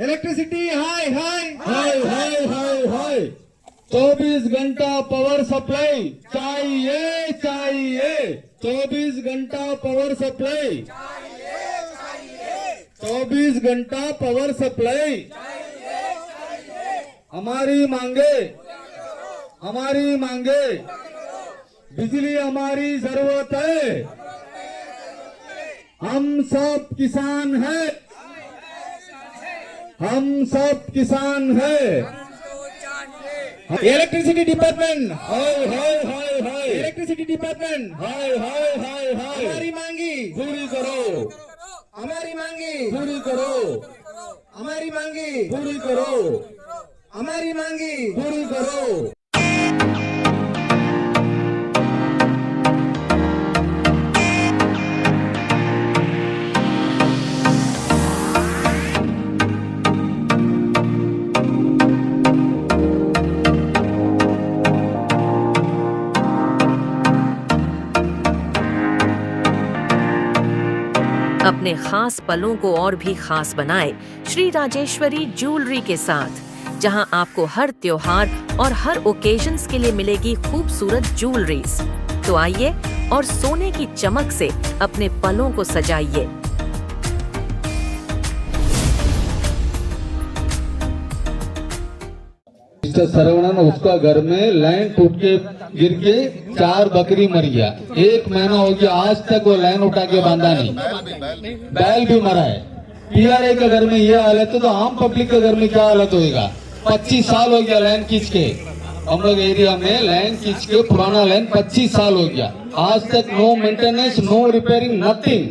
Electricity हाय हाय हाय हाय हाय हाय 24 घंटा power supply चाहिए चाहिए 24 घंटा पावर सप्लाई 24 घंटा पावर सप्लाई हमारी मांगे बिजली हमारी जरूरत है हम सब किसान हैं इलेक्ट्रिसिटी डिपार्टमेंट हाय हाय हाय हाय इलेक्ट्रिसिटी डिपार्टमेंट हाय हाय हाय हाय हमारी मांगी पूरी करो हमारी मांगी पूरी करो हमारी मांगी पूरी करो हमारी मांगी पूरी करो अपने खास पलों को और भी खास बनाए श्री राजेश्वरी ज्वेलरी के साथ, जहां आपको हर त्योहार और हर ओकेजन्स के लिए मिलेगी खूबसूरत ज्वेलरीज। तो आइए और सोने की चमक से अपने पलों को सजाइए। मिस्टर सरवणन उसका घर में लाइन टूट के गिर के 4 बकरी मर गया। 1 महीना हो गया आज तक वो लाइन उठा के बांधा नहीं। बैल भी मरा है। पीआरए के घर में ये हालत है तो आम पब्लिक के घर में क्या हालत होगा। 25 साल हो गया लाइन खींच के, हम लोग एरिया में लाइन खींच के पुराना लाइन 25 साल हो गया। आज तक no maintenance, no repairing, nothing.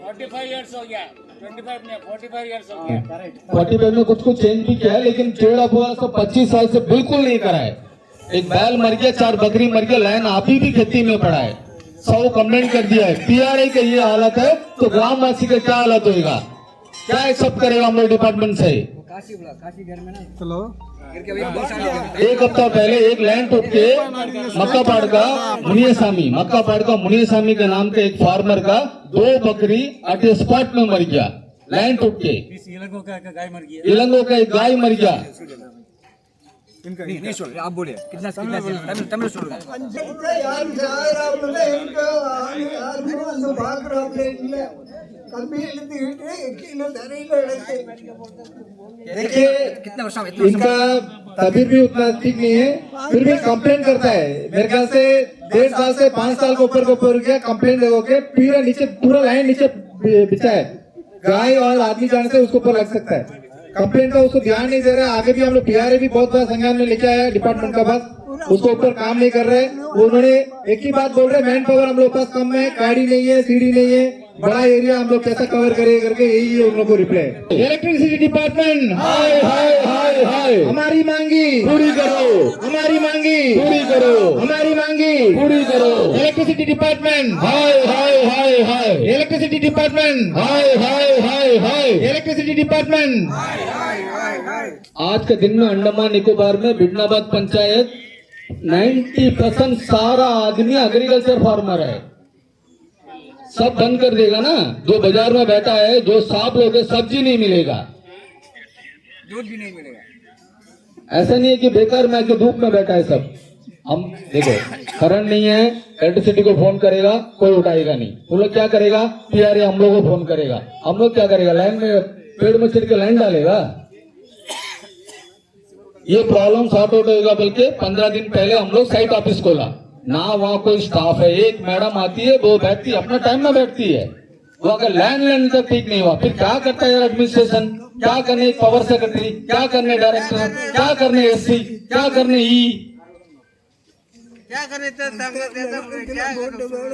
45 years हो गया, 25 में 45 इयर्स हो गया। 45 में कुछ चेंज भी किया है लेकिन टेढ़ा पुआ सब 25 साल से बिल्कुल नहीं करा है। एक बैल मर गया, 4 बकरी मर गया, लाइन अभी भी खेती में पड़ा है। 100 कंप्लेंट कर दिया है। पीआरए का ये हालत है तो ग्रामवासी का क्या हालत होगा, क्या एक्सेप्ट करेगा हम लोग डिपार्टमेंट से। एक हफ्ता पहले एक लाइन टूट के मक्कापाड़ का मुनियासामी के नाम के एक फार्मर का 2 बकरी एट स्पॉट में मर गया लाइन टूट के। इलंगो का एक गाय मर गया। आप बोलिए कितना तमिल सुन देखिए इनका तबीयत भी उतना ठीक नहीं है, फिर भी कंप्लेन करता है। मेरे ख्याल से 1.5 साल से 5 साल के ऊपर गया कंप्लेन देखो के पूरा लाइन नीचे बिछा है। गाय और आदमी जाने से उसके ऊपर लग सकता है। कंप्लेन का उसको ध्यान नहीं दे रहा है। आगे भी हम लोग पीआरए भी बहुत बार संज्ञान में लेके आया डिपार्टमेंट का पास, उसको ऊपर काम नहीं कर रहे। उन्होंने एक ही बात बोल रहे, मैन पावर हम लोग पास कम है, गाड़ी नहीं है, सीढ़ी नहीं है, बड़ा एरिया हम लोग कैसा कवर करें करके यही है उन लोगों को रिप्लाई। इलेक्ट्रिसिटी डिपार्टमेंट हाय हाय हाय हाय हमारी मांगी पूरी करो, हमारी मांगी पूरी करो, हमारी मांगी पूरी करो। इलेक्ट्रिसिटी डिपार्टमेंट हाय हाय हाय हाय इलेक्ट्रिसिटी डिपार्टमेंट हाय हाय हाय हाय इलेक्ट्रिसिटी डिपार्टमेंट। आज के दिन में अंडमान निकोबार में बिडनाबाद पंचायत 90% सारा आदमी एग्रीकल्चर फार्मर है। सब बंद कर देगा ना। जो बाजार में बैठा है, जो सांप लोग है, सब्जी नहीं मिलेगा, दूध भी नहीं मिलेगा। ऐसा नहीं है कि बेकार में आके धूप में बैठा है सब। हम देखो करंट नहीं है, इलेक्ट्रिसिटी को फोन करेगा कोई उठाएगा नहीं। वो लोग क्या करेगा, पीआरए हम लोग को फोन करेगा। हम लोग क्या करेगा, लाइन में पेड़ में चिर के लाइन डालेगा। ये प्रॉब्लम सॉर्ट आउट होगा। बल्कि 15 दिन पहले हम लोग साइट ऑफिस खोला ना, वहाँ कोई स्टाफ है, एक मैडम आती है, वो बैठती है अपना टाइम में बैठती है। वो अगर लैंड तक ठीक नहीं हुआ फिर क्या करता है यार एडमिनिस्ट्रेशन, क्या करने पावर सेक्रेटरी, क्या करने डायरेक्टर, क्या करने एससी, क्या करने क्या करे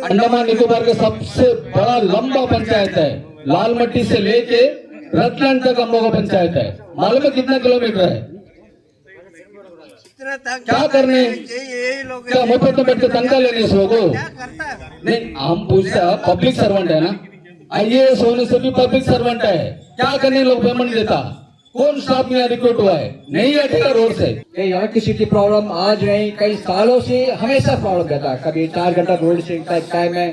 अंडमान निकोबार का सबसे बड़ा लंबा पंचायत है। लाल मट्टी से लेके रतलैंड तक हम लोगों का पंचायत है। मालूम है कितना किलोमीटर है। क्या करने, क्या मोपेट में बैठ के तनख्वाह लेने इस लोगों को नहीं। हम पूछते हैं, पब्लिक सर्वेंट है ना, आईएएस होने से भी पब्लिक सर्वेंट है। क्या करने लोग पेमेंट देता, कौन स्टाफ में रिक्रूट हुआ है, नहीं हटेगा रोड से। इलेक्ट्रिसिटी प्रॉब्लम आज नहीं, कई सालों से हमेशा प्रॉब्लम रहता है। कभी 4 घंटा रोड से टाइम है,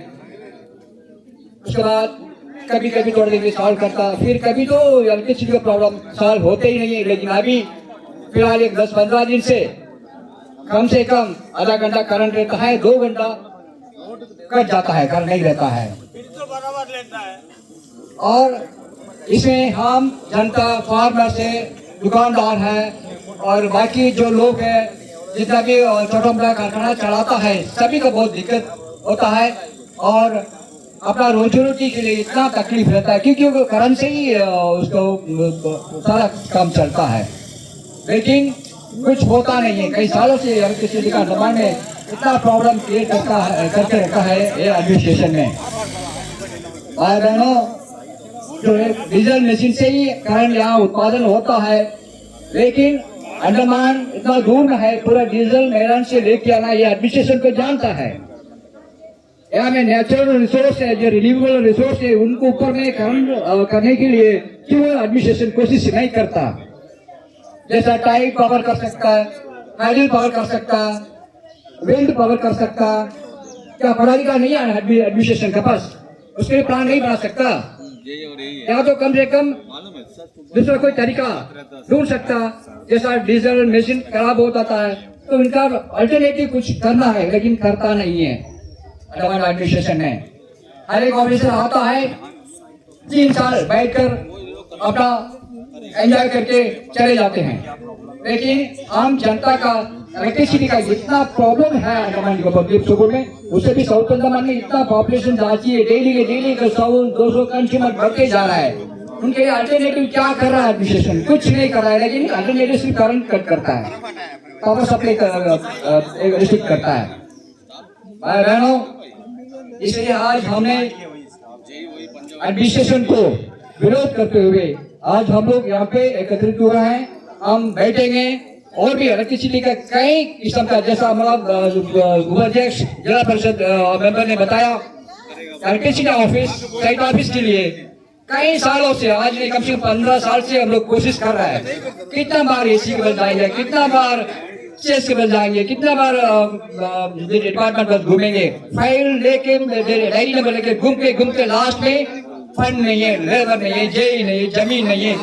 उसके बाद कभी कभी थोड़ी देर में सॉल्व करता, फिर कभी तो इलेक्ट्रिसिटी का प्रॉब्लम सॉल्व होते ही नहीं है। लेकिन अभी फिलहाल एक 10-15 दिन से कम आधा घंटा करंट रहता है, 2 घंटा कट जाता है, करंट नहीं रहता है। और इसमें हम जनता, फार्मर से दुकानदार है और बाकी जो लोग है, जितना भी छोटा मोटा कारखाना चलाता है, सभी को बहुत दिक्कत होता है और अपना रोजी रोटी के लिए इतना तकलीफ रहता है, क्योंकि करंट से ही उसको सारा काम चलता है। लेकिन कुछ होता नहीं है। कई सालों से इलेक्ट्रिसिटी का डिमांड में इतना प्रॉब्लम क्रिएट करके रखा है ये एडमिनिस्ट्रेशन में। भाई बहनों, जो है डीजल मशीन से ही करंट यहाँ उत्पादन होता है, लेकिन अंडमान इतना दूर में है, पूरा डीजल मैदान से लेके आना ये एडमिनिस्ट्रेशन को जानता है। यहाँ में नेचुरल रिसोर्स है, जो रिन्यूएबल रिसोर्स है, उनको ऊपर में करंट करने के लिए क्यों एडमिनिस्ट्रेशन कोशिश नहीं करता? जैसा टाइड पावर कर सकता है, हाइडल पावर कर सकता, विंड पावर कर सकता, क्या पढ़ा लिखा नहीं है एडमिनिस्ट्रेशन के पास? उसके लिए प्लान नहीं बना सकता? या तो कम से कम दूसरा कोई तरीका ढूंढ सकता, जैसा डीजल मशीन खराब हो जाता है तो इनका अल्टरनेटिव कुछ करना है, लेकिन करता नहीं है अंडमान एडमिनिस्ट्रेशन ने। हर एक ऑफिसर आता है, 3 साल बैठकर अपना एंजॉय करके चले जाते हैं, लेकिन आम जनता का इलेक्ट्रिसिटी का इतना प्रॉब्लम है अंडमान निकोबार सुकून में, उससे भी साउथ अंडमान में इतना पॉपुलेशन जाती है, डेली का 100-200 कंज्यूमर बढ़ते जा रहा है। उनके लिए अल्टरनेटिव क्या कर रहा है एडमिनिस्ट्रेशन? कुछ नहीं कर रहा है, लेकिन अल्टरनेटिव सिर्फ करंट कट करता है, पावर सप्लाई रिस्ट्रिक्ट करता है। भाई बहनों, इसलिए आज हमने एडमिनिस्ट्रेशन को विरोध करते हुए आज हम लोग यहाँ पे एकत्रित हुए हैं। हम बैठेंगे और भी इलेक्ट्रिसिटी का कई किस्म का, जैसा हमारा उपाध्यक्ष जिला परिषद मेंबर ने बताया, इलेक्ट्रिसिटी ऑफिस, साइट ऑफिस के लिए कई सालों से, आज नहीं कम से कम 15 साल से हम लोग कोशिश कर रहे हैं। कितना बार एसी के बल जाएंगे, कितना बार चेस के बल जाएंगे, कितना बार डिपार्टमेंट बस घूमेंगे, फाइल लेके, डायरी नंबर लेके घूमते लास्ट में फंड नहीं है, लेबर नहीं है, जेई नहीं है, जमीन नहीं है,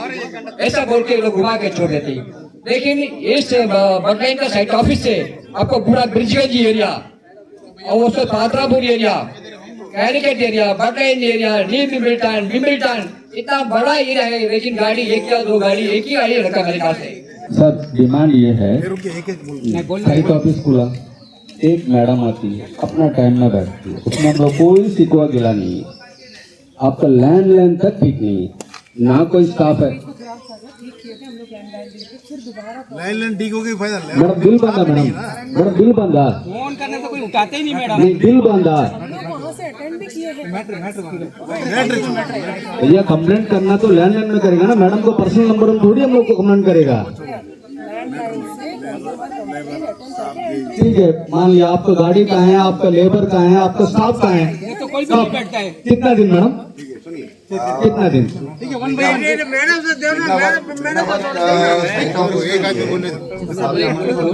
ऐसा बोल के लोग घुमा के छोड़ देते हैं। लेकिन इस बटलाइन का साइट ऑफिस से आपको पूरा ब्रिजगंज एरिया और उसको पात्रापुर एरिया, कैरिकेट एरिया, बटलाइन एरिया, न्यू विम्बलटन, इतना बड़ा एरिया है, लेकिन गाड़ी एक या 2 गाड़ी एक ही आई है रखा मेरे ख्याल से। सर डिमांड ये है, साइट ऑफिस खुला, एक मैडम आती है, अपना टाइम में बैठती है, उसमें हम लोग कोई सिकवा गिला नहीं है, आपका लैंडलाइन तक ठीक नहीं है, ना कोई स्टाफ है। लाइन ठीक हो गई, फायदा मैडम बिल बंदा, मैडम बिल बंदा, फोन करने से कोई उठाते ही नहीं मैडम। नहीं बिल बंदा, भैया कंप्लेंट करना तो लैंडलाइन में करेगा ना, मैडम को पर्सनल नंबर में थोड़ी हम लोग को कंप्लेंट करेगा। ठीक है, मान लिया आपका गाड़ी कहाँ है, आपका लेबर कहाँ है, आपका स्टाफ कहाँ है, तो कोई भी नहीं बैठता है। कितना दिन मैडम, कितना दिन?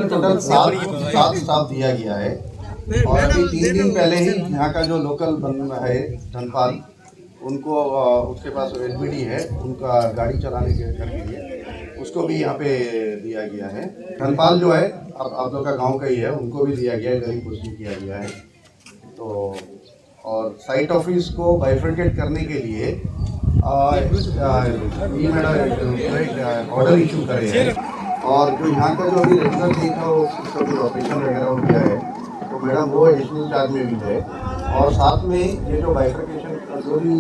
टोटल 7 स्टाफ दिया गया है और अभी 3 दिन पहले ही यहाँ का जो लोकल बंदा है धनपाल, उनको उसके पास एलपीडी है, उनका गाड़ी चलाने के लिए उसको भी यहाँ पे दिया गया है। धनपाल जो है आप लोग का गांव का ही है, उनको भी दिया गया है, गरीब पोस्टिंग किया गया है। तो और साइट ऑफिस को बाइफर्केट करने के लिए ऑर्डर इशू करे हैं और जो यहाँ का जो अभी रेगुलर थी था उसका जो ऑपरेशन वगैरह हो गया है, तो मैडम वो एडिशनल चार्ज में भी है। और साथ में ये जो बाइफर्केशन जो भी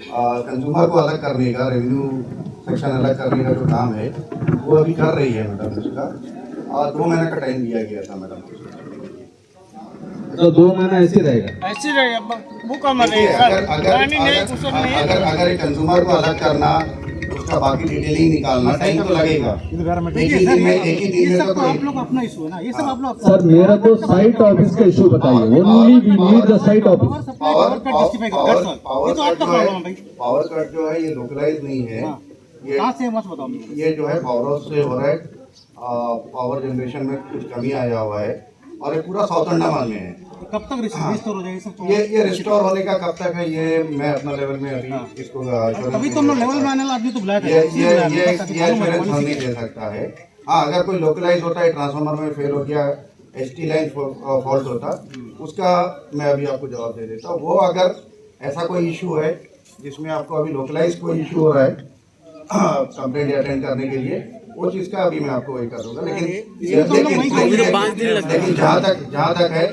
कंज्यूमर को अलग करने का, रेवेन्यू सेक्शन अलग करने का जो काम है वो अभी कर रही है मैडम उसका, और 2 महीने का टाइम दिया गया था मैडम। तो 2 महीना ऐसे रहेगा, ऐसे रहेगा, वो काम देखिए, अगर एक कंज्यूमर को अलग करना, उसका बाकी डिटेलिंग निकालना टाइम तो लगेगा। एक ही दिन में तो आप लोग अपना इशू है ना, ये सब आप लोग। सर मेरा तो साइट ऑफिस का इशू बताइए, only we need the site office. Power cut जो है ये लोकलाइज नहीं है, ये जो है पावर हाउस से हो रहा है, पावर जनरेशन में कुछ कमी आया हुआ है और ये पूरा साउथ अंडमान में है। कब तक रिस्टोर हो जाएगी सब? ये रिस्टोर होने का कब तक है, ये मैं अपना लेवल में अभी इसको अभी तो हम लोग लेवल में आने आदमी तो ब्लैक ये एश्योरेंस हम नहीं दे सकता है। हाँ, अगर कोई लोकलाइज होता है, ट्रांसफार्मर में फेल हो गया, एसटी लाइन फॉल्ट होता, उसका मैं अभी आपको जवाब दे देता हूँ। वो अगर ऐसा कोई इशू है जिसमें आपको अभी लोकलाइज कोई इशू हो रहा है कंप्लेंट अटेंड करने के लिए, वो चीज़ का अभी मैं आपको वही कर दूंगा। लेकिन जहाँ तक है,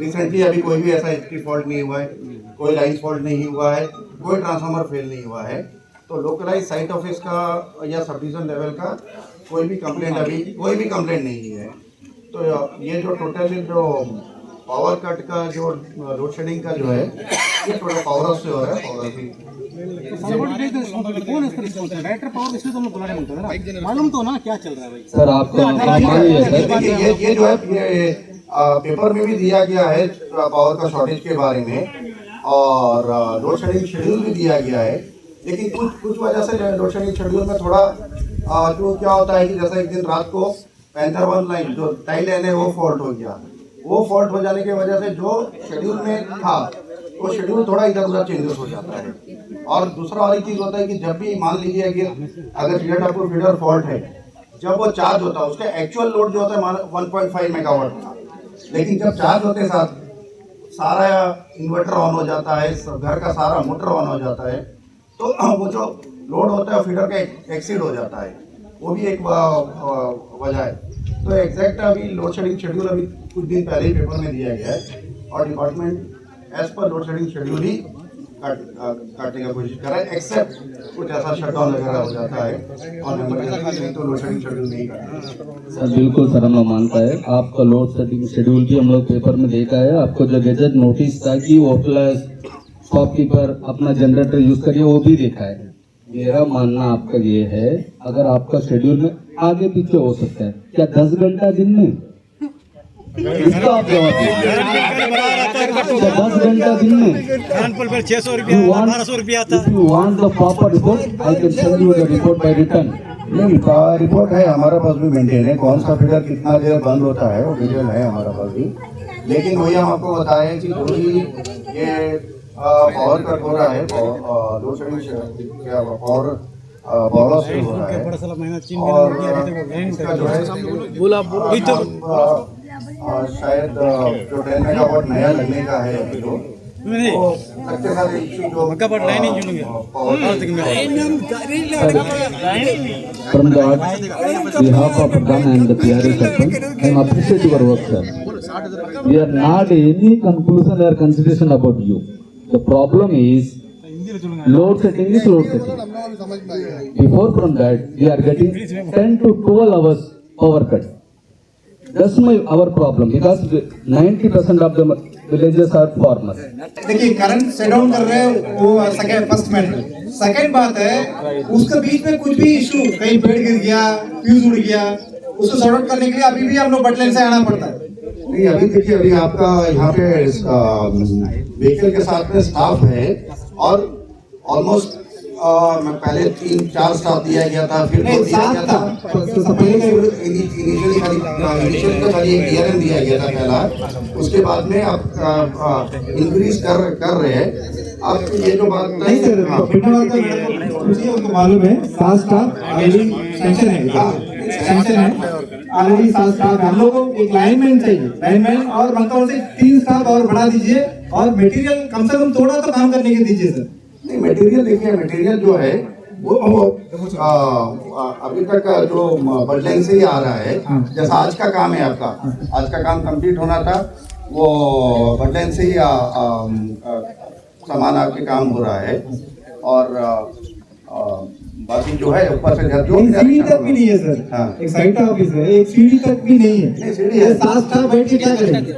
रिसेंटली अभी कोई भी ऐसा एसटी फॉल्ट नहीं हुआ है, कोई लाइन फॉल्ट नहीं हुआ है, कोई ट्रांसफार्मर फेल नहीं हुआ है, तो लोकलाइज साइट ऑफिस का या सब डिवीजन लेवल का कोई भी कंप्लेंट नहीं है। तो ये जो टोटली जो पावर कट का जो लोड शेडिंग का जो है, ये थोड़ा पावर हाउस से हो रहा है। पावर डायरेक्टर पावर इसलिए तो हम लोग बुलाने मिलते हैं ना, मालूम तो ना क्या चल रहा है भाई। सर आपका ये जो है ये पेपर में भी दिया गया है पावर का शॉर्टेज के बारे में, और लोड शेडिंग शेड्यूल भी दिया गया है। लेकिन कुछ वजह से लोड शेडिंग शेड्यूल में थोड़ा जो क्या होता है कि जैसा एक दिन रात को पैंथर 1 लाइन जो टाई लाइन है वो फॉल्ट हो गया। वो फॉल्ट हो जाने की वजह से जो शेड्यूल में था वो शेड्यूल थोड़ा इधर उधर चेंजेस हो जाता है। और दूसरा वाली चीज़ होता है कि जब भी मान लीजिए कि अगर फीडर फीडर फॉल्ट है, जब वो चार्ज होता है उसका एक्चुअल लोड जो होता है 1.5 मेगावाट था, लेकिन जब चार्ज होते साथ सारा इन्वर्टर ऑन हो जाता है, घर का सारा मोटर ऑन हो जाता है, तो वो जो लोड होता है फीडर का एक्सीड हो जाता है। वो भी एक वजह है। तो एग्जैक्ट अभी लोड शेडिंग शेड्यूल अभी कुछ दिन पहले ही पेपर में दिया गया है, और department as per load shedding schedule ही काटने का कोशिश कर रहा है, एक्सेप्ट कुछ ऐसा शटडाउन वगैरह हो जाता है और इमरजेंसी तो लोड शेडिंग शेड्यूल नहीं करते। सर बिल्कुल सर, हम लोग मानता है आपका लोड सेटिंग शेड्यूल भी हम लोग पेपर में देखा है। आपको जो गैजेट नोटिस था कि वो प्लस शॉपकीपर अपना जनरेटर यूज करिए, वो भी देखा है। मेरा मानना आपका ये है, अगर आपका शेड्यूल में आगे पीछे हो सकता है, क्या 10 घंटा दिन में इसका आप जवाब दीजिए। 10 घंटा दिन में 600 रुपया 1200 रुपया था। If you want the proper report, I can send you the report by return. नहीं, रिपोर्ट है हमारे पास भी मेंटेन है, कौन सा फीडर कितना देर बंद होता है वो डिटेल है हमारे पास भी। लेकिन वही हम आपको बताएं कि जो भी ये पावर कट हो रहा है, लोड शेडिंग क्या पावर बॉलो से हो रहा है, और इसका जो है शायद जो 10 मेगावाट नया लगने का है अभी तो लगते सारे इशू जो From the behalf of Pradhan and the PRA Sarpanch, I appreciate your work, sir. We are not any conclusion or consideration about you. The problem is load setting is load setting. Before from that, we are getting 10 to 12 hours power cut. That's our problem, because 90% of the villages are farmers. देखिए current set down कर रहे हैं वो first matter. Second बात है उसके बीच में कुछ भी इशू, कहीं पेड़ गिर गया, फ्यूज उड़ गया, उसको सॉर्ट आउट करने के लिए अभी भी हम लोग बटलैंड से आना पड़ता है। नहीं, अभी देखिए अभी आपका यहाँ पे व्हीकल के साथ में स्टाफ है, और ऑलमोस्ट पहले 3-4 स्टाफ दिया गया था, फिर तो दिया गया था, इनिशियली खाली एक DRM दिया गया था पहला, उसके बाद में आप इंक्रीज कर रहे हैं। आप ये जो बात नहीं सर, मुझे उनको मालूम है 7 स्टाफ ऑलरेडी सैंक्शन है ऑलरेडी 7 स्टाफ। हम लोगों को एक लाइनमैन चाहिए, लाइनमैन, और बनता से 3 स्टाफ और बढ़ा दीजिए, और मटेरियल कम से कम थोड़ा तो काम करने के दीजिए सर। नहीं, मटेरियल देखिए, मटेरियल जो है वो अभी तक जो बटलैंड से ही आ रहा है। जैसा आज का काम है आपका, आज का काम कंप्लीट होना था, वो बटलैंड से ही सामान आपके काम हो रहा है, और बाकी जो है ऊपर से घर जो सीढ़ी तक भी नहीं है सर। हाँ। एक साइट ऑफिस है, एक सीढ़ी तक भी नहीं है। नहीं, सीढ़ी है, 7 स्टाफ बैठ के क्या करेंगे?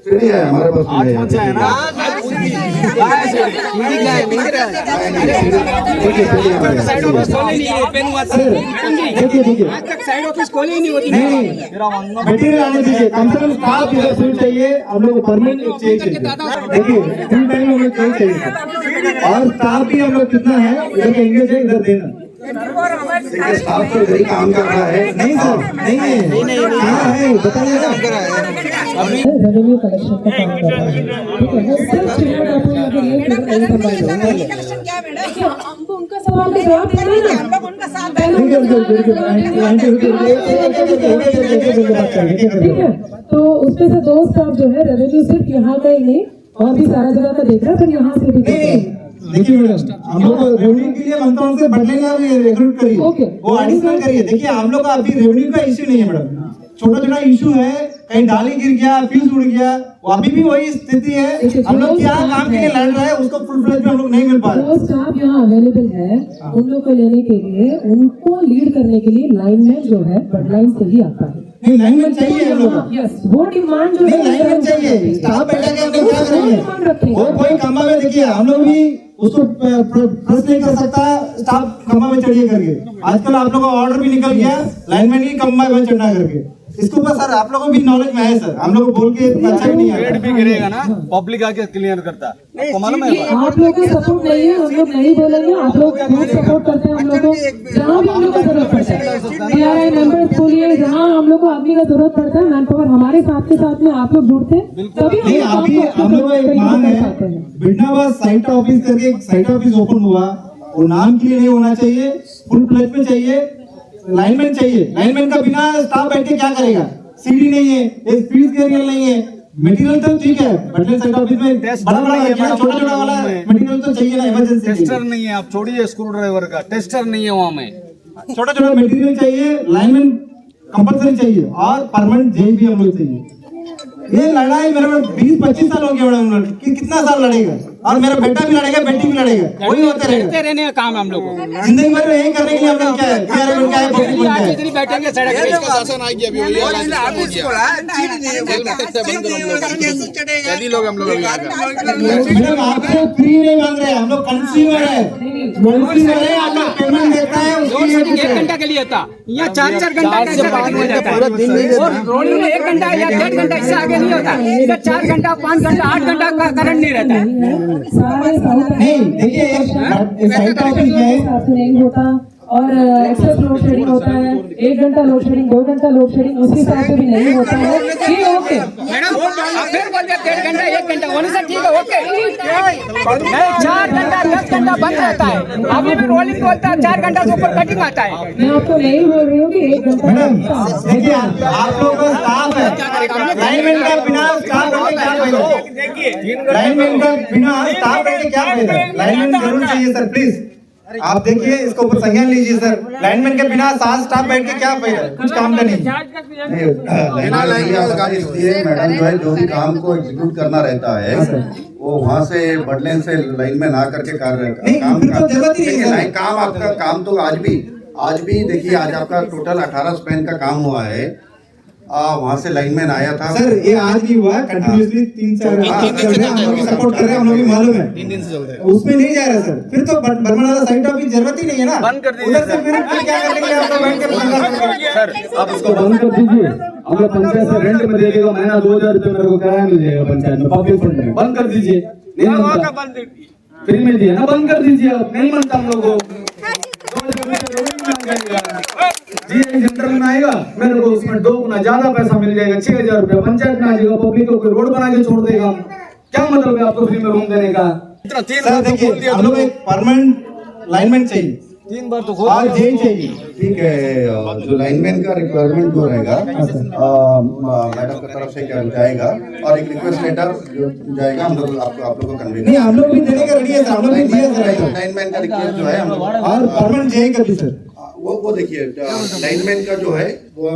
सीढ़ी है हमारे पास भी है। मटेरियल आने दीजिए, कम से कम स्टाफ इधर फुल चाहिए, हम लोग को परमानेंट चाहिए। देखिए फुल टाइम हम लोग चाहिए, और स्टाफ भी हम लोग कितना है इधर का इंगेज है, इधर देना। देखिए स्टाफ तो इधर ही काम कर रहा है। नहीं सर, नहीं है, कहाँ है बताइए ना। रेवेन्यू कलेक्शन का काम कर रहा है, ठीक है। सिर्फ स्टेटमेंट आपको यहाँ पे लिए फिर नहीं करवाएंगे। हमको उनका सवाल का जवाब देना है ना। ठीक है, तो उसमें से 2 स्टाफ जो है रेवेन्यू सिर्फ यहाँ का ही नहीं और भी सारा जगह का देख रहा है, फिर यहाँ से भी देख रहा है। देखिए मैडम, हम लोग रेवेन्यू के लिए मंत्रालय से बढ़ने का रिक्रूट करिए, वो एडिशनल करिए। देखिए हम लोग का अभी रेवेन्यू का इश्यू नहीं है मैडम, छोटा छोटा इशू है, कहीं डाली गिर गया, फ्यूज उड़ गया, वो अभी भी वही स्थिति है। हम लोग क्या काम के लिए लड़ रहे हैं उसको फुल फ्लेज में हम लोग नहीं मिल पा रहे। जो स्टाफ यहाँ अवेलेबल है उन लोग को लेने के लिए, उनको लीड करने के लिए लाइनमैन जो है बडलाइन से ही आता है। नहीं लाइनमैन चाहिए हम लोग को। यस, वो डिमांड जो नहीं लाइनमैन चाहिए, स्टाफ बैठा के हम लोग क्या करेंगे? वो कोई खंबा में देखिए हम लोग भी उसको प्रेस नहीं कर सकता, स्टाफ खंबा में चढ़िए करके। आजकल आप लोगों का ऑर्डर भी निकल गया लाइनमैन ही खंबा में चढ़ना करके। इसके ऊपर सर आप लोगों को भी नॉलेज में है सर, हम लोग को बोल के अच्छा भी नहीं है। भी गिरेगा ना, पब्लिक आके क्लियर करता, आपको मालूम है। आप लोग को सपोर्ट नहीं है, हम लोग नहीं बोलेंगे, आप लोग बहुत सपोर्ट करते हैं हम लोग को, जहाँ भी हम लोग को जरूरत पड़ता है। DRI मेंबर्स बोलिए, जहाँ हम लोग को आदमी का जरूरत पड़ता है, मैन पावर हमारे साथ के साथ में आप लोग जुड़ते हैं, तभी नहीं अभी हम लोग एक मांग है, बिडनावास साइट ऑफिस करके एक साइट ऑफिस ओपन हुआ, वो नाम के लिए नहीं होना चाहिए, फुल प्लेज में चाहिए, लाइनमैन चाहिए। लाइनमैन का बिना स्टाफ बैठ के क्या करेगा? सीडी नहीं है, एक फीस कैरियर नहीं है, मटेरियल तो ठीक है, बटले साइट ऑफिस में बड़ा बड़ा है, छोटा छोटा वाला मटेरियल तो चाहिए ना, इमरजेंसी टेस्टर नहीं है, आप छोड़िए स्क्रू ड्राइवर का, टेस्टर नहीं है वहाँ में। छोटा छोटा मटेरियल चाहिए, लाइनमैन कंपलसरी चाहिए और परमानेंट जेई भी हम लोग चाहिए। ये लड़ाई मेरे 20-25 साल हो गया मैडम, कितना साल लड़ेगा? और मेरा बेटा भी लड़ेगा, बेटी भी लड़ेगा, वही होते रहेगा। रहने का काम हम लोग को जिंदगी भर यही करने के लिए हम लोग क्या है, क्या है, पब्लिक बन गया है। बैठेंगे सड़क मैडम आपको फ्री नहीं मांग रहे, हम लोग कंज्यूमर है, कंज्यूमर है, हम लोग पेमेंट देता है उसके लिए। 1 घंटा के लिए था, यहाँ 4-4 घंटा कैसे बैटिंग हो जाता है, और रोलिंग में 1 घंटा या 1.5 घंटा इससे आगे नहीं होता, इधर 4 घंटा 5 घंटा 8 घंटा का करंट नहीं रहता है। नहीं देखिए साइट ऑफिस में नहीं होता और एक्सेस लोड शेडिंग होता है, 1 घंटा लोड शेडिंग, 2 घंटा लोड शेडिंग, उस हिसाब से भी नहीं होता है। ये ओके मैडम, आप फिर बोलते हैं 1.5 घंटा 1 घंटा होने से ठीक है, ओके नहीं 4 घंटा 10 घंटा बंद रहता है, अभी भी रोलिंग बोलता है 4 घंटा से ऊपर कटिंग आता है। मैं आपको नहीं बोल रही हूँ कि 1 घंटा। मैडम देखिए आप लोगों का स्टाफ है, लाइनमैन का बिना स्टाफ रखे क्या फायदा? लाइनमैन का बिना स्टाफ रखे क्या फायदा? लाइनमैन जरूर चाहिए सर, प्लीज आप देखिए इसके ऊपर संज्ञान लीजिए सर। लाइनमैन के बिना 7 स्टाफ बैठ के क्या फायदा? कुछ काम का नहीं। इसलिए मैडम जो है जो भी काम को एग्जीक्यूट करना रहता है वो वहाँ से बडलेन से लाइन में ना करके काम लाइन काम आपका काम तो आज भी देखिए आज आपका टोटल 18 स्पैन का काम हुआ है। वहाँ से लाइनमैन आया था सर, ये आज भी हुआ है कंटिन्यूअसली 3-4 हम लोग सपोर्ट कर रहे हैं, हम लोग भी मालूम है 3 दिन से चल रहा है, उसमें नहीं जा रहा सर। फिर तो बर्मन वाला साइट ऑफिस जरूरत ही नहीं है ना, बंद कर दीजिए उधर से फिर क्या करेंगे आप लोग बैठ के? सर आप उसको बंद कर दीजिए, हम लोग पंचायत से रेंट में दे देगा, महीना 2000 रुपये मेरे को किराया मिल जाएगा पंचायत में, पब्लिक फंड में। बंद कर दीजिए, नहीं मानता फ्री में दिया ना, बंद कर दीजिए। आप नहीं मानता हम लोग को जी सेंटर में आएगा, मेरे को उसमें 2 गुना ज्यादा पैसा मिल जाएगा, 6000 रुपया पंचायत में आ जाएगा, पब्लिक को कोई रोड बना के छोड़ देगा। क्या मतलब है आपको फ्री में रूम देने का? सर देखिए हम लोग एक परमानेंट लाइनमैन चाहिए, 3 बार तो और जेई चाहिए। ठीक है, जो लाइनमैन का रिक्वायरमेंट जो रहेगा मैडम की तरफ से क्या जाएगा और एक रिक्वेस्ट लेटर जाएगा, हम लोग आप लोगों को कन्वे नहीं हम लोग भी देने का रेडी है सर, हम लोग भी दिया सर। लाइनमैन का रिक्वेस्ट जो है हम लोग और परमानेंट जेई कर दी सर। वो देखिए लाइनमैन का जो है वो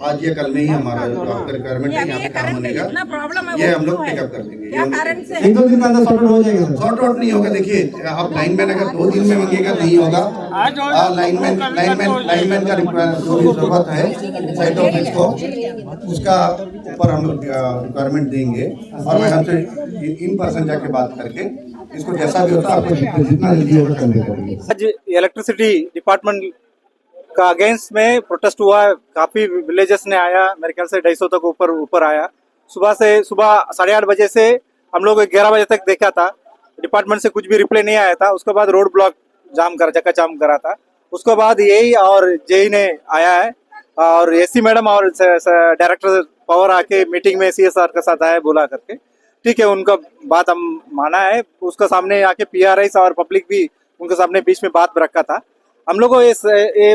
आज या कल में ही हमारा जो आपका रिक्वायरमेंट है यहाँ पे काम बनेगा, ये हम लोग पिकअप कर देंगे। 1-2 दिन के अंदर सॉर्ट आउट हो जाएगा सर। शॉर्ट आउट नहीं होगा, देखिए आप लाइनमैन अगर 2 दिन में मंगेगा नहीं होगा। लाइनमैन का जो भी जरूरत है साइट ऑफिस को उसका ऊपर हम लोग रिक्वायरमेंट देंगे और मैं हमसे इन पर्सन जाके बात करके इसको जैसा भी होता है आपको जितना जल्दी होगा कन्वे करेंगे। आज इलेक्ट्रिसिटी डिपार्टमेंट का अगेंस्ट में प्रोटेस्ट हुआ, काफी विलेजेस ने आया, मेरे ख्याल से 250 तक ऊपर आया। सुबह 8:30 बजे से हम लोग 11 बजे तक देखा था, डिपार्टमेंट से कुछ भी रिप्लाई नहीं आया था। उसके बाद रोड ब्लॉक चक्का जाम करा था उसके बाद यही और जेई ने आया है और एसी मैडम और डायरेक्टर पावर आके मीटिंग में सीएसआर के साथ आए बोला करके, ठीक है, उनका बात हम माना है। उसका सामने आके पीआरआई और पब्लिक भी उनके सामने बीच में बात रखा था। हम लोग को ये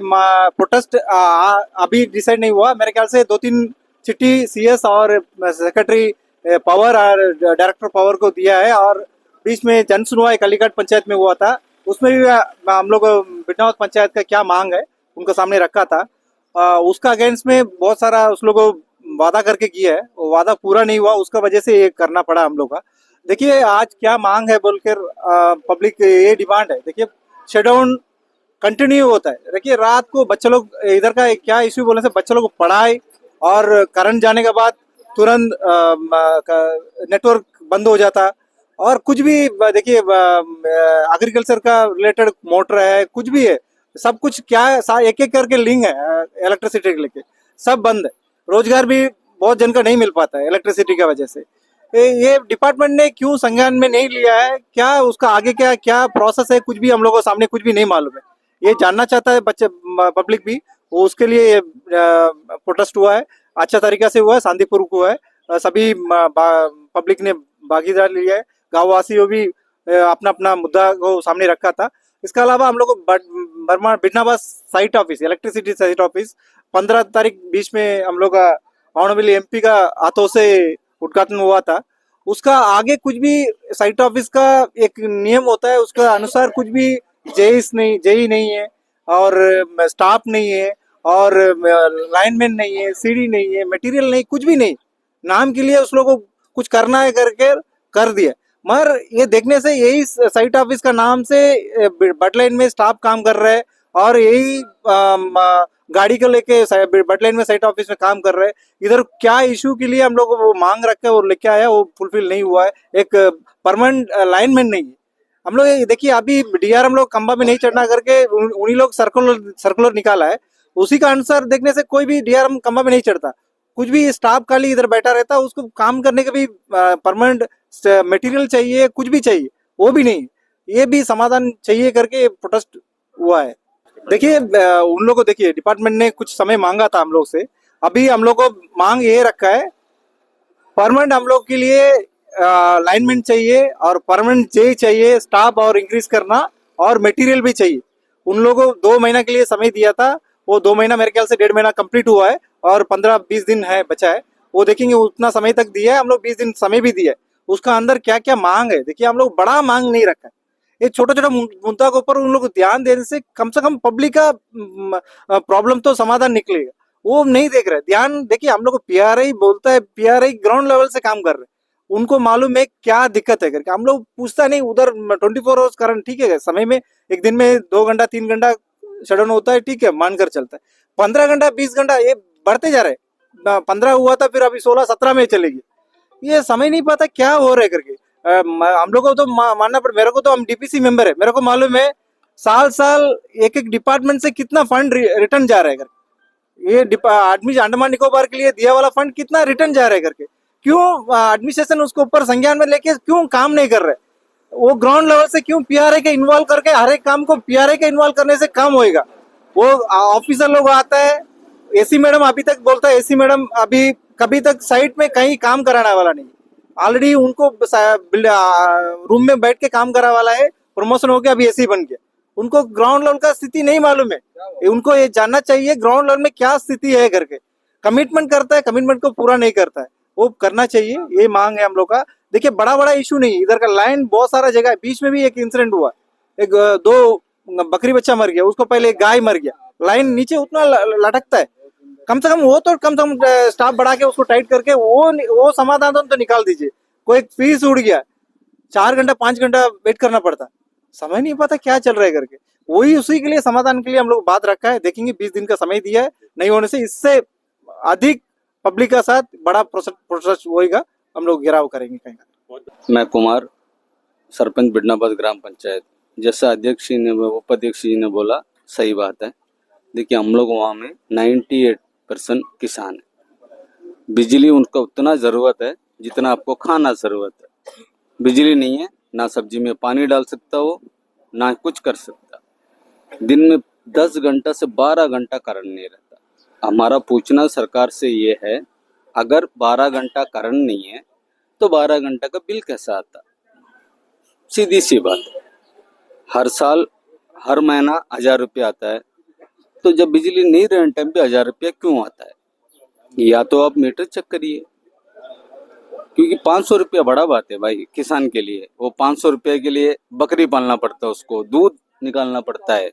प्रोटेस्ट अभी डिसाइड नहीं हुआ, मेरे ख्याल से 2-3 चिट्ठी सीएस और सेक्रेटरी पावर और डायरेक्टर पावर को दिया है और बीच में जन सुनवाई कालीघाट पंचायत में हुआ था, उसमें भी हम लोग बिटनावत पंचायत का क्या मांग है उनके सामने रखा था। उसका अगेंस्ट में बहुत सारा उस लोगों को वादा करके किया है, वो वादा पूरा नहीं हुआ, उसका वजह से ये करना पड़ा हम लोग का। देखिए आज क्या मांग है बोलकर पब्लिक ये डिमांड है। देखिए शटडाउन कंटिन्यू होता है। देखिए रात को बच्चे लोग इधर का क्या इश्यू बोलने से बच्चे लोग को पढ़ाई और करंट जाने के बाद तुरंत नेटवर्क बंद हो जाता और कुछ भी देखिए एग्रीकल्चर का रिलेटेड मोटर है, कुछ भी है, सब कुछ क्या एक एक करके लिंक है इलेक्ट्रिसिटी के लेके, सब बंद है। रोजगार भी बहुत जन का नहीं मिल पाता है इलेक्ट्रिसिटी की वजह से। ये डिपार्टमेंट ने क्यों संज्ञान में नहीं लिया है, क्या उसका आगे क्या क्या प्रोसेस है, कुछ भी हम लोगों को सामने कुछ भी नहीं मालूम है। ये जानना चाहता है बच्चे पब्लिक भी, वो उसके लिए प्रोटेस्ट हुआ है, अच्छा तरीका से हुआ है, शांतिपूर्वक हुआ है, सभी पब्लिक ने भागीदार लिया है, गाँव वासियों भी अपना अपना मुद्दा को सामने रखा था। इसके अलावा हम लोग बर्मा बिटनाबाद site office, electricity site office 15 तारीख बीच में हम लोग का ऑनरेबल एमपी का हाथों से उद्घाटन हुआ था। उसका आगे कुछ भी साइट ऑफिस का एक नियम होता है, उसका अनुसार कुछ भी जेई नहीं है और स्टाफ नहीं है और लाइनमैन नहीं है, सीडी नहीं है, मटेरियल नहीं, कुछ भी नहीं, नाम के लिए उस लोग को कुछ करना है करके कर दिया। मगर ये देखने से यही साइट ऑफिस का नाम से बटलाइन में स्टाफ काम कर रहे हैं और यही गाड़ी को लेके बटलाइन में साइट ऑफिस में काम कर रहे हैं। इधर क्या इशू के लिए हम लोग वो मांग रखे वो लेके आया, वो फुलफिल नहीं हुआ है। एक परमानेंट लाइनमैन नहीं है। हम लोग देखिए अभी डीआर हम लोग खंबा में नहीं चढ़ना करके उन्हीं लोग सर्कुलर निकाला है, उसी का अनुसार देखने से कोई भी डीआर हम खंबा में नहीं चढ़ता, कुछ भी स्टाफ खाली इधर बैठा रहता, उसको काम करने का भी परमानेंट मटेरियल चाहिए, कुछ भी चाहिए, वो भी नहीं। ये भी समाधान चाहिए करके प्रोटेस्ट हुआ है। देखिए उन लोगों को देखिए डिपार्टमेंट ने कुछ समय मांगा था हम लोग से, अभी हम लोग को मांग ये रखा है परमानेंट हम लोग के लिए लाइनमैन चाहिए और परमानेंट जेई चाहिए, स्टाफ और इंक्रीज करना और मटेरियल भी चाहिए। उन लोगों को 2 महीना के लिए समय दिया था, वो 2 महीना मेरे ख्याल से 1.5 महीना कंप्लीट हुआ है और 15-20 दिन है बचा है, वो देखेंगे उतना समय तक दिया है हम लोग, 20 दिन समय भी दिया है। उसका अंदर क्या क्या मांग है देखिए, हम लोग बड़ा मांग नहीं रखा है, ये छोटा छोटा मुद्दा के ऊपर उन लोग को ध्यान देने से कम पब्लिक का प्रॉब्लम तो समाधान निकलेगा, वो नहीं देख रहे ध्यान। देखिए हम लोग को पीआरआई बोलता है, पीआरआई ग्राउंड लेवल से काम कर रहे हैं, उनको मालूम है क्या दिक्कत है करके, हम लोग पूछता नहीं। उधर 24 आवर्स करंट ठीक है, समय में एक दिन में 2 घंटा 3 घंटा शटडाउन होता है, ठीक है, मानकर चलता है। 15 घंटा 20 घंटा ये बढ़ते जा रहे, 15 हुआ था, फिर अभी 16-17 में चलेगी, ये समझ नहीं पाता क्या हो रहा है करके। हम लोग को तो मानना पड़े, मेरे को तो हम डीपीसी मेंबर है, मेरे को मालूम है साल एक डिपार्टमेंट से कितना फंड रिटर्न जा रहा है करके, ये अंडमान निकोबार के लिए दिया वाला फंड कितना रिटर्न जा रहा है करके, क्यों एडमिनिस्ट्रेशन उसको ऊपर संज्ञान में लेके क्यों काम नहीं कर रहे, वो ग्राउंड लेवल से क्यों पीआरआई के इन्वॉल्व करके हर एक काम को पीआरआई के इन्वॉल्व करने से काम होएगा। वो ऑफिसर लोग आता है, एसी मैडम अभी तक बोलता है, एसी मैडम अभी कभी तक साइट में कहीं काम कराने वाला नहीं, ऑलरेडी उनको रूम में बैठ के काम करा वाला है, प्रमोशन हो गया, अभी एसी बन गया, उनको ग्राउंड लेवल का स्थिति नहीं मालूम है। उनको ये जानना चाहिए ग्राउंड लेवल में क्या स्थिति है करके, कमिटमेंट करता है, कमिटमेंट को पूरा नहीं करता है, वो करना चाहिए, ये मांग है हम लोग का। देखिए बड़ा इशू नहीं, इधर का लाइन बहुत सारा जगह, बीच में भी एक इंसिडेंट हुआ, एक 2 बकरी बच्चा मर गया, उसको पहले एक गाय मर गया, लाइन नीचे उतना लटकता है, कम से कम स्टाफ बढ़ा के उसको टाइट करके वो समाधान तो निकाल दीजिए। कोई पीस उड़ गया, 4 घंटा 5 घंटा वेट करना पड़ता, समझ नहीं पाता क्या चल रहा है करके, वही उसी के लिए समाधान के लिए हम लोग बात रखा है। देखेंगे 20 दिन का समय दिया है, नहीं होने से इससे अधिक पब्लिक का साथ बड़ा प्रोसेस होएगा, हम लोग घेराव करेंगे कहीं। मैं कुमार, सरपंच बिटनाबाद ग्राम पंचायत। जैसा अध्यक्ष जी ने उपाध्यक्ष जी ने बोला सही बात है। देखिए हम लोग वहाँ में 98% किसान है, बिजली उनको उतना ज़रूरत है जितना आपको खाना ज़रूरत है। बिजली नहीं है, ना सब्जी में पानी डाल सकता हो, ना कुछ कर सकता। दिन में 10 घंटा से 12 घंटा करंट नहीं रहता। हमारा पूछना सरकार से ये है, अगर 12 घंटा करंट नहीं है तो 12 घंटा का बिल कैसा आता? सीधी सी बात है। हर साल हर महीना 1000 रुपया आता है, तो जब बिजली नहीं रहने टाइम पे 1000 रुपया क्यों आता है? या तो आप मीटर चेक करिए, क्योंकि 500 रुपया बड़ा बात है भाई किसान के लिए। वो 500 रुपये के लिए बकरी पालना पड़ता है, उसको दूध निकालना पड़ता है।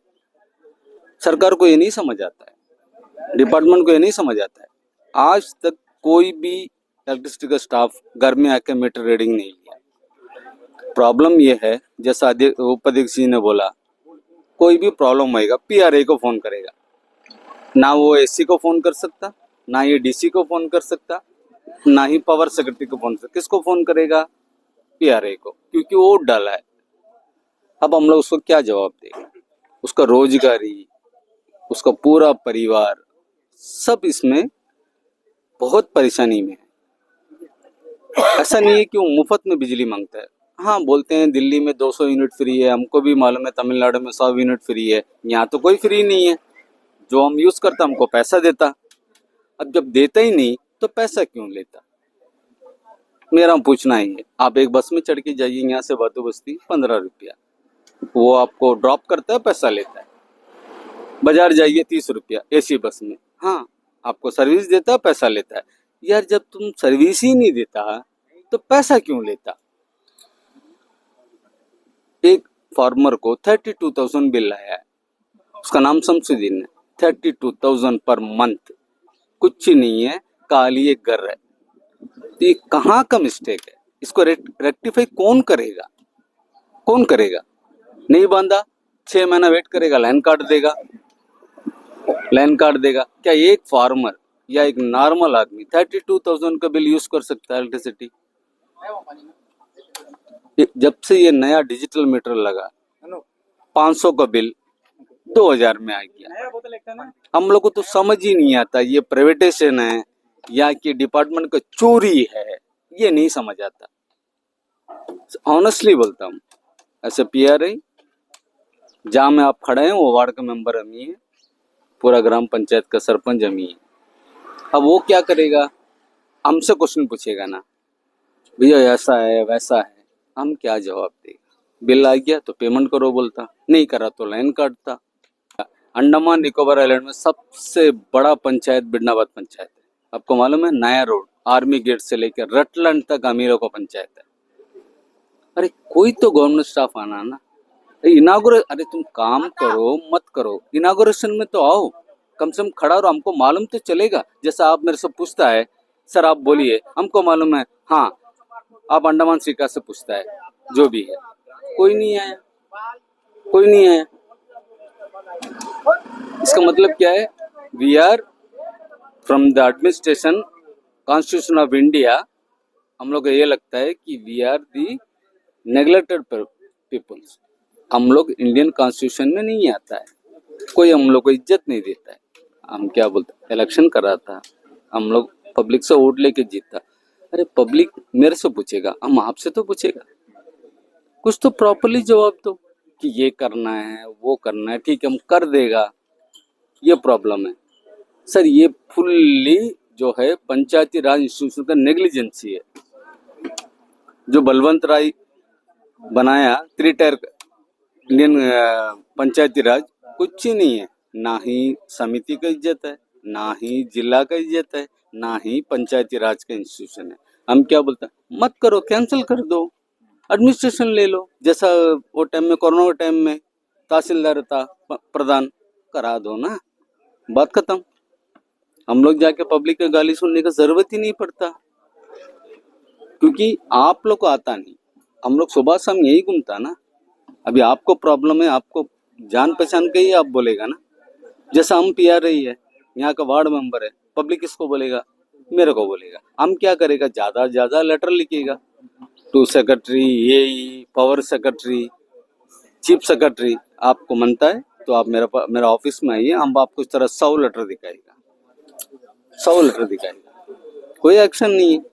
सरकार को ये नहीं समझ आता है, डिपार्टमेंट को ये नहीं समझ आता है। आज तक कोई भी इलेक्ट्रिसिटी का स्टाफ घर में आकर मीटर रीडिंग नहीं लिया। प्रॉब्लम ये है, जैसा उपाध्यक्ष जी ने बोला, कोई भी प्रॉब्लम होएगा पीआरए को फोन करेगा, ना वो एसी को फोन कर सकता, ना ये डीसी को फोन कर सकता, ना ही पावर सेक्रेटरी को फोन कर सकता। किसको फोन करेगा? पीआरए को, क्योंकि वो डाला है। अब हम लोग उसको क्या जवाब देंगे? उसका रोजगारी, उसका पूरा परिवार सब इसमें बहुत परेशानी में है। ऐसा नहीं है कि वो मुफ्त में बिजली मांगता है। हाँ, बोलते हैं दिल्ली में 200 यूनिट फ्री है, हमको भी मालूम है तमिलनाडु में 100 यूनिट फ्री है। यहाँ तो कोई फ्री नहीं है, जो हम यूज करता हमको पैसा देता। अब जब देता ही नहीं तो पैसा क्यों लेता? मेरा पूछना ही है। आप एक बस में चढ़ के जाइए यहाँ से बातू बस्ती, 15 रुपया, वो आपको ड्रॉप करता है, पैसा लेता है। बाजार जाइए 30 रुपया एसी बस में, हाँ आपको सर्विस देता है, पैसा लेता है। यार जब तुम सर्विस ही नहीं देता तो पैसा क्यों लेता? एक फार्मर को 32,000 बिल आया है, उसका नाम शमसुद्दीन है। 32,000 पर मंथ, कुछ नहीं है, काली एक घर है। तो ये कहाँ का मिस्टेक है? इसको रेक्टिफाई कौन करेगा? कौन करेगा? नहीं बांधा, 6 महीना वेट करेगा, लाइन काट देगा। लाइन काट देगा। क्या एक फार्मर या एक नॉर्मल आदमी 32,000 का बिल यूज कर सकता है इलेक्ट्रिसिटी? जब से ये नया डिजिटल मीटर लगा, 500 का बिल 2000 में आ गया। हम लोग को तो समझ ही नहीं आता ये प्राइवेटाइजेशन है या कि डिपार्टमेंट का चोरी है, ये नहीं समझ आता। ऑनेस्टली बोलता हूँ, ऐसे पीआरआई जहाँ में आप खड़े हैं वो वार्ड का मेंबर अमी है, पूरा ग्राम पंचायत का सरपंच अमी है। अब वो क्या करेगा? हमसे क्वेश्चन पूछेगा ना, भैया ऐसा है वैसा है, हम क्या जवाब देगा? बिल आ गया तो पेमेंट करो बोलता, नहीं करा तो लाइन काटता। अंडमान निकोबार आइलैंड में सबसे बड़ा पंचायत बिडनाबाद पंचायत है। आपको मालूम है? नया रोड आर्मी गेट से लेकर रटलैंड तक अमीरों का पंचायत है। अरे कोई तो गवर्नमेंट स्टाफ आना ना, अरे तुम काम करो मत करो, इनागोरेशन में तो आओ, कम से कम खड़ा रहो, हमको मालूम तो चलेगा। जैसा आप मेरे से पूछता है, सर आप बोलिए, हमको मालूम है, हाँ आप अंडमान सिक्का से पूछता है, जो भी है। कोई नहीं आया, कोई नहीं आया। इसका मतलब क्या है? We are from the administration constitution of India, हम लोग को ये लगता है कि we are the neglected peoples. हम लोग इंडियन कॉन्स्टिट्यूशन में नहीं आता है, कोई हम लोग को इज्जत नहीं देता है। हम क्या बोलते, इलेक्शन करा था, हम लोग पब्लिक से वोट लेके जीता। अरे पब्लिक मेरे से पूछेगा, हम आपसे तो पूछेगा। कुछ तो प्रॉपरली जवाब दो कि ये करना है वो करना है, ठीक है हम कर देगा। ये प्रॉब्लम है सर, ये फुल्ली जो है पंचायती राज इंस्टीट्यूशन का नेग्लिजेंसी है। जो बलवंत राय बनाया 3 टायर इंडियन पंचायती राज, कुछ ही नहीं है। ना ही समिति का इज्जत है, ना ही जिला का इज्जत है, ना ही पंचायती राज का इंस्टीट्यूशन है। हम क्या बोलते हैं, मत करो, कैंसिल कर दो, एडमिनिस्ट्रेशन ले लो। जैसा वो टाइम में कोरोना के टाइम में तहसीलदार था, प्रधान करा दो ना, बात खत्म। हम लोग जाके पब्लिक का गाली सुनने का जरूरत ही नहीं पड़ता, क्योंकि आप लोग को आता नहीं। हम लोग सुबह शाम यही घूमता ना। अभी आपको प्रॉब्लम है, आपको जान पहचान के ही आप बोलेगा ना। जैसा हम पीआरआई है, यहाँ का वार्ड मेंबर है, पब्लिक किसको बोलेगा? मेरे को बोलेगा। हम क्या करेगा? ज्यादा ज्यादा लेटर लिखेगा to secretary, AE, power secretary, chief secretary. आपको मनता है तो आप मेरा ऑफिस में आइए, हम आपको इस तरह 100 लेटर दिखाएगा, 100 लेटर दिखाएगा। कोई एक्शन नहीं है।